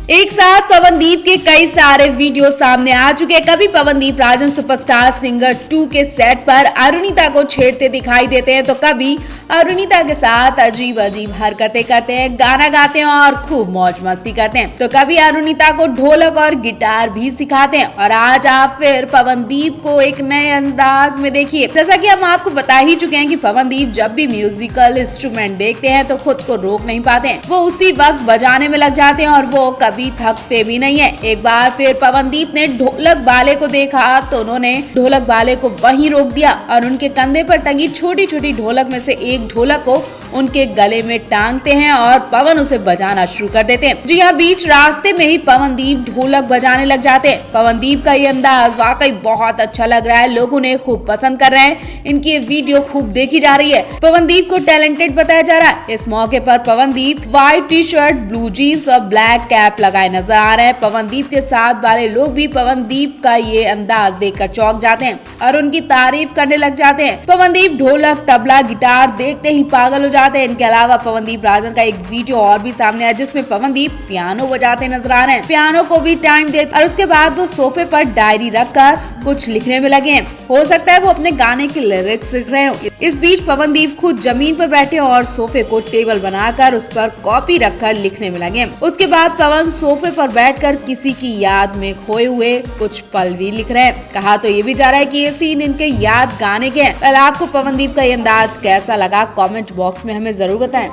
एक साथ पवनदीप के कई सारे वीडियो सामने आ चुके हैं। कभी पवनदीप राजन सुपरस्टार सिंगर 2 के सेट पर अरुणिता को छेड़ते दिखाई देते हैं, तो कभी अरुणिता के साथ अजीब अजीब हरकतें करते हैं, गाना गाते हैं और खूब मौज मस्ती करते हैं। तो कभी अरुणिता को ढोलक और गिटार भी सिखाते हैं। और आज आप फिर पवनदीप को एक नए अंदाज में देखिए। जैसा कि हम आपको बता ही चुके हैं कि पवनदीप जब भी म्यूजिकल इंस्ट्रूमेंट देखते हैं तो खुद को रोक नहीं पाते हैं, वो उसी वक्त बजाने में लग जाते हैं और वो कभी थकते भी नहीं है। एक बार फिर पवनदीप ने ढोलक वाले को देखा तो उन्होंने ढोलक वाले को वहीं रोक दिया और उनके कंधे पर टंगी छोटी छोटी ढोलक में से एक ढोलक को उनके गले में टांगते हैं और पवन उसे बजाना शुरू कर देते हैं। जी हाँ, बीच रास्ते में ही पवनदीप ढोलक बजाने लग जाते हैं। पवनदीप का ये अंदाज वाकई बहुत अच्छा लग रहा है, लोग उन्हें खूब पसंद कर रहे हैं, इनकी ये वीडियो खूब देखी जा रही है। पवनदीप को टैलेंटेड बताया जा रहा है। इस मौके पर Pawandeep white T shirt, blue jeans और ब्लैक कैप लगाए नजर आ रहे हैं। पवनदीप के साथ वाले लोग भी पवनदीप का ये अंदाज देखकर चौंक जाते हैं और उनकी तारीफ करने लग जाते हैं। पवनदीप ढोलक, तबला, गिटार देखते ही पागल हो जाते हैं। इनके अलावा पवनदीप राजन का एक वीडियो और भी सामने आया जिसमें पवनदीप पियानो बजाते नजर आ रहे हैं। पियानो को भी टाइम देते और उसके बाद वो सोफे पर डायरी रखकर कुछ लिखने में लगे हैं। हो सकता है वो अपने गाने के लिरिक्स लिख रहे हो। इस बीच पवनदीप खुद जमीन पर बैठे और सोफे को टेबल बनाकर उस पर कॉपी रखकर लिखने में लगे। उसके बाद पवन सोफे पर बैठकर किसी की याद में खोए हुए कुछ पल भी लिख रहे हैं। कहा तो ये भी जा रहा है कि ये सीन इनके याद गाने के हैं। आपको पवनदीप का ये अंदाज कैसा लगा, कमेंट बॉक्स में हमें जरूर बताएं।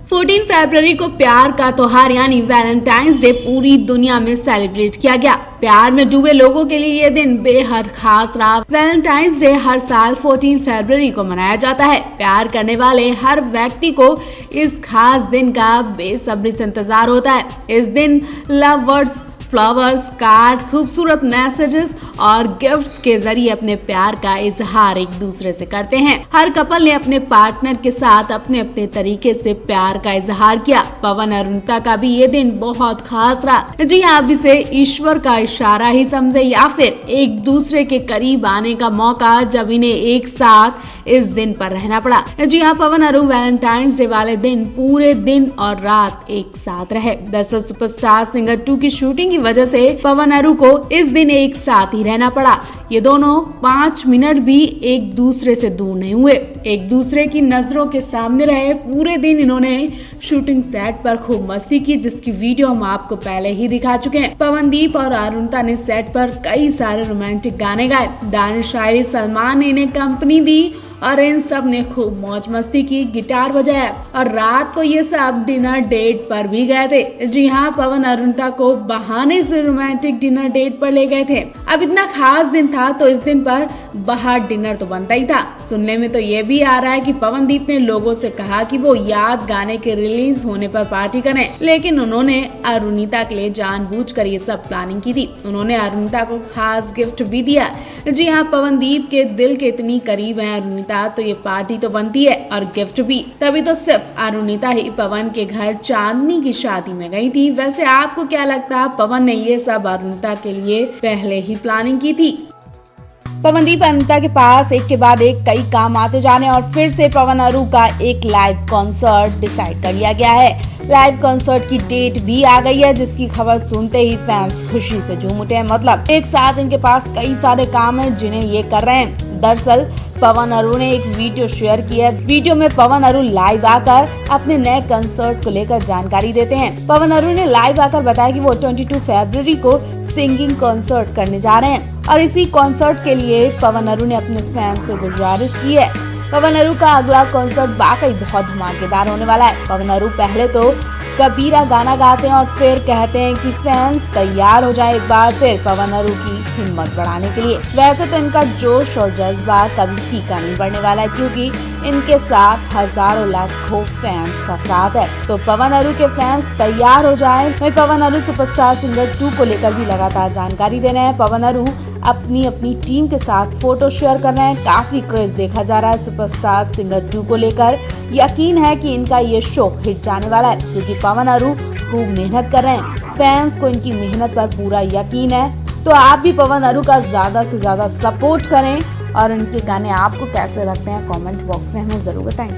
14 फरवरी को प्यार का त्योहार यानी वैलेंटाइंस डे पूरी दुनिया में सेलिब्रेट किया गया। प्यार में डूबे लोगों के लिए ये दिन बेहद खास रहा। वैलेंटाइंस डे हर साल 14 फरवरी को मनाया जाता है। प्यार करने वाले हर व्यक्ति को इस खास दिन का बेसब्री से इंतजार होता है। इस दिन लव वर्ड्स, फ्लावर्स, कार्ड, खूबसूरत मैसेजेस और गिफ्ट्स के जरिए अपने प्यार का इजहार एक दूसरे से करते हैं। हर कपल ने अपने पार्टनर के साथ अपने अपने तरीके से प्यार का इजहार किया। पवन अरुणिता का भी ये दिन बहुत खास रहा। जी आप इसे ईश्वर का इशारा ही समझे या फिर एक दूसरे के करीब आने का मौका, जब इन्हें एक साथ इस दिन पर रहना पड़ा। जी हाँ, पवन अरु वैलेंटाइंस डे वाले दिन पूरे दिन और रात एक साथ रहे। दरअसल सुपरस्टार सिंगर 2 की शूटिंग की वजह से पवन अरु को इस दिन एक साथ ही रहना पड़ा। ये दोनों 5 मिनट भी एक दूसरे से दूर नहीं हुए, एक दूसरे की नजरों के सामने रहे। पूरे दिन इन्होंने शूटिंग सेट पर खूब मस्ती की, जिसकी वीडियो हम आपको पहले ही दिखा चुके हैं। पवनदीप और अरुणिता ने सेट पर कई सारे रोमांटिक गाने गाए। दानिश शायरी, सलमान ने इन्हें कंपनी दी और इन सब ने खूब मौज मस्ती की, गिटार बजाया और रात को ये सब डिनर डेट पर भी गए थे। जी हाँ, पवन अरुणिता को बहाने से रोमांटिक डिनर डेट पर ले गए थे। अब इतना खास दिन था तो इस दिन पर बाहर डिनर तो बनता ही था। सुनने में तो ये भी आ रहा है कि पवनदीप ने लोगों से कहा कि वो याद गाने के रिलीज होने पर पार्टी करें, लेकिन उन्होंने अरुणिता के लिए जानबूझकर ये सब प्लानिंग की थी। उन्होंने अरुणिता को खास गिफ्ट भी दिया। जी हाँ, पवनदीप के दिल के इतनी करीब है अरुणिता, तो ये पार्टी तो बनती है और गिफ्ट भी। तभी तो सिर्फ अरुणिता ही पवन के घर चांदनी की शादी में गई थी। वैसे आपको क्या लगता है, पवन ने ये सब अरुणिता के लिए पहले ही प्लानिंग की थी? पवनदीप अरुणिता के पास एक के बाद एक कई काम आते जाने और फिर से पवन अरु का एक लाइव कॉन्सर्ट डिसाइड कर लिया गया है। लाइव कॉन्सर्ट की डेट भी आ गई है, जिसकी खबर सुनते ही फैंस खुशी से झूम उठे हैं। मतलब एक साथ इनके पास कई सारे काम हैं जिन्हें ये कर रहे हैं। दरअसल पवन अरु ने एक वीडियो शेयर की है। वीडियो में पवन अरु लाइव आकर अपने नए कंसर्ट को लेकर जानकारी देते हैं। पवन अरु ने लाइव आकर बताया कि वो 22 फरवरी को सिंगिंग कॉन्सर्ट करने जा रहे हैं और इसी कॉन्सर्ट के लिए पवन अरु ने अपने फैंस से गुजारिश की है। पवन अरु का अगला कॉन्सर्ट वाकई बहुत धमाकेदार होने वाला है। पवन अरु पहले तो कबीरा गाना गाते हैं और फिर कहते हैं कि फैंस तैयार हो जाए एक बार फिर पवन अरु की हिम्मत बढ़ाने के लिए। वैसे तो इनका जोश और जज्बा कभी फीका नहीं पड़ने वाला है, क्योंकि इनके साथ हजारों लाखों फैंस का साथ है। तो पवन अरु के फैंस तैयार हो जाएं। वहीं पवन अरु सुपरस्टार सिंगर 2 को लेकर भी लगातार जानकारी दे रहे हैं। पवन अरु अपनी टीम के साथ फोटो शेयर कर रहे हैं। काफी क्रेज देखा जा रहा है सुपरस्टार सिंगर 2 को लेकर। यकीन है कि इनका ये शो हिट जाने वाला है, क्योंकि पवन अरु खूब मेहनत कर रहे हैं। फैंस को इनकी मेहनत पर पूरा यकीन है। तो आप भी पवन अरु का ज्यादा से ज्यादा सपोर्ट करें और उनके गाने आपको कैसे लगते हैं, कमेंट बॉक्स में हमें जरूर बताएं।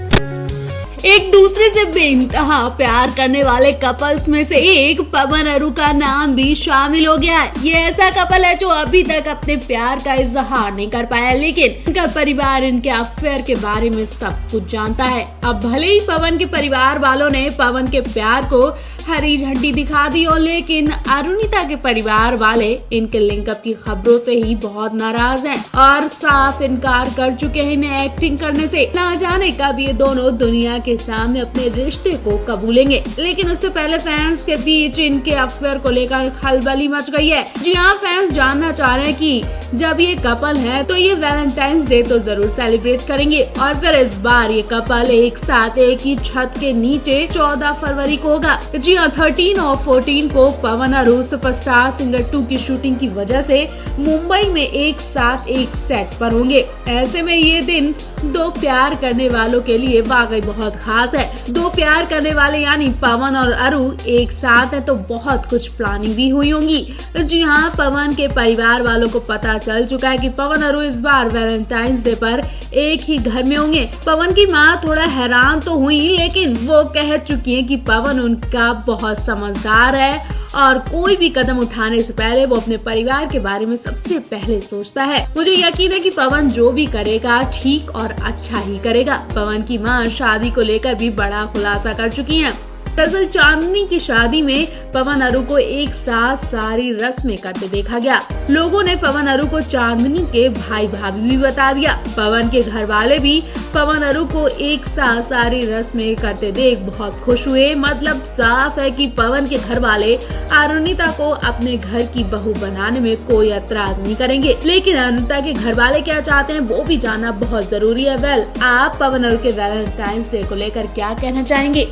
एक दूसरे से बेइंतहा प्यार करने वाले कपल्स में से एक पवन अरू का नाम भी शामिल हो गया है। ये ऐसा कपल है जो अभी तक अपने प्यार का इजहार नहीं कर पाया, लेकिन इनका परिवार इनके अफेयर के बारे में सब कुछ जानता है। अब भले ही पवन के परिवार वालों ने पवन के प्यार को हरी झंडी दिखा दी हो, लेकिन अरुणिता के परिवार वाले इनके लिंकअप की खबरों से ही बहुत नाराज हैं और साफ इनकार कर चुके हैं इन्हें एक्टिंग करने से। ना जाने कब ये दोनों दुनिया के सामने अपने रिश्ते को कबूलेंगे, लेकिन उससे पहले फैंस के बीच इनके अफेयर को लेकर खलबली मच गई है। जी हाँ, फैंस जानना चाह रहे हैं कि जब ये कपल है तो ये वैलेंटाइंस डे तो जरूर सेलिब्रेट करेंगे, और फिर इस बार ये कपल एक साथ एक ही छत के नीचे 14 फरवरी को होगा। जी हाँ, 13 और 14 को पवन अरू सुपरस्टार सिंगर 2 की शूटिंग की वजह से मुंबई में एक साथ एक सेट पर होंगे। ऐसे में ये दिन दो प्यार करने वालों के लिए वाकई बहुत खास है। दो प्यार करने वाले यानी पवन और अरू एक साथ है तो बहुत कुछ प्लानिंग भी हुई होंगी। जी हाँ, पवन के परिवार वालों को पता चल चुका है कि पवन अरू इस बार वैलेंटाइंस डे पर एक ही घर में होंगे। पवन की माँ थोड़ा हैरान तो हुई, लेकिन वो कह चुकी है कि पवन उनका बहुत समझदार है और कोई भी कदम उठाने से पहले वो अपने परिवार के बारे में सबसे पहले सोचता है। मुझे यकीन है कि पवन जो भी करेगा ठीक और अच्छा ही करेगा। पवन की मां शादी को लेकर भी बड़ा खुलासा कर चुकी हैं। दरअसल चांदनी की शादी में पवन अरू को एक साथ सारी रस्में करते देखा गया। लोगों ने पवन अरू को चांदनी के भाई भाभी भी बता दिया। पवन के घर वाले भी पवन अरू को एक साथ सारी रस्में करते देख बहुत खुश हुए। मतलब साफ है कि पवन के घर वाले अरुणिता को अपने घर की बहू बनाने में कोई एतराज नहीं करेंगे, लेकिन अरुणिता के घर वाले क्या चाहते हैं वो भी जानना बहुत जरूरी है। वेल, आप पवन अरू के वैलेंटाइंस डे को लेकर क्या कहना चाहेंगे?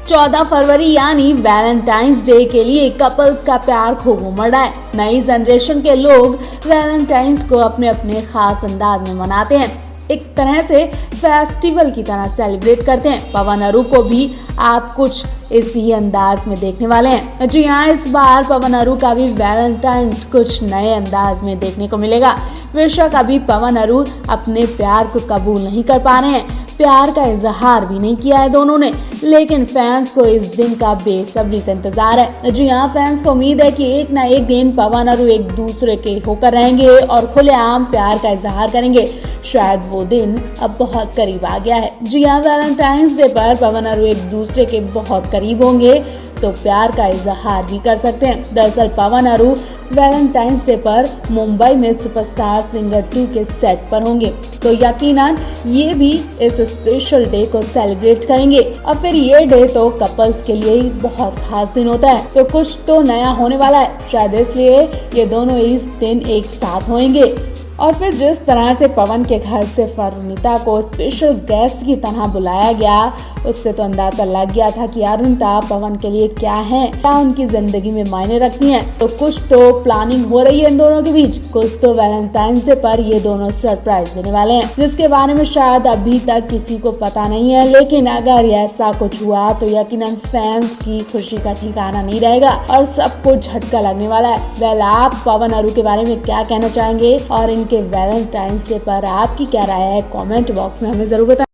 14 फरवरी यानी वैलेंटाइंस डे के लिए कपल्स का प्यार खूब उमड़ रहा है। नई जनरेशन के लोग वैलेंटाइंस को अपने अपने खास अंदाज में मनाते हैं, एक तरह से फेस्टिवल की तरह सेलिब्रेट करते हैं। पवन अरू को भी आप कुछ इसी अंदाज में देखने वाले हैं। जी हाँ, इस बार पवन अरू का भी वैलेंटाइंस कुछ नए अंदाज में देखने को मिलेगा। बेशक अभी पवन अरू अपने प्यार को कबूल नहीं कर पा रहे हैं, प्यार का इजहार भी नहीं किया है दोनों ने, लेकिन फैंस को इस दिन का बेसब्री से इंतजार है। जी हाँ, फैंस को उम्मीद है कि एक ना एक दिन पवन अरू एक दूसरे के होकर रहेंगे और खुलेआम प्यार का इजहार करेंगे। शायद वो दिन अब बहुत करीब आ गया है। जी हाँ, वैलेंटाइंस डे पर पवन अरू एक दूसरे के बहुत करीब होंगे तो प्यार का इजहार भी कर सकते हैं। दरअसल पवन अरू वैलेंटाइंस डे पर मुंबई में सुपरस्टार सिंगर 2 के सेट पर होंगे, तो यकीनन ये भी इस स्पेशल डे को सेलिब्रेट करेंगे। और फिर ये डे तो कपल्स के लिए ही बहुत खास दिन होता है, तो कुछ तो नया होने वाला है। शायद इसलिए ये दोनों इस दिन एक साथ होंगे। और फिर जिस तरह से पवन के घर से अरुणिता को स्पेशल गेस्ट की तरह बुलाया गया, उससे तो अंदाजा लग गया था कि अरुणिता पवन के लिए क्या है, क्या उनकी जिंदगी में मायने रखती हैं। तो कुछ तो प्लानिंग हो रही है इन दोनों के बीच, कुछ तो वैलेंटाइंस डे पर ये दोनों सरप्राइज देने वाले हैं, जिसके बारे में शायद अभी तक किसी को पता नहीं है। लेकिन अगर ऐसा कुछ हुआ तो यकीनन फैंस की खुशी का ठिकाना नहीं रहेगा और सबको झटका लगने वाला है। वेल, आप पवन अरू के बारे में क्या कहना चाहेंगे और इनके वैलेंटाइंस डे पर आपकी क्या राय है? कमेंट बॉक्स में हमें जरूर बताएं।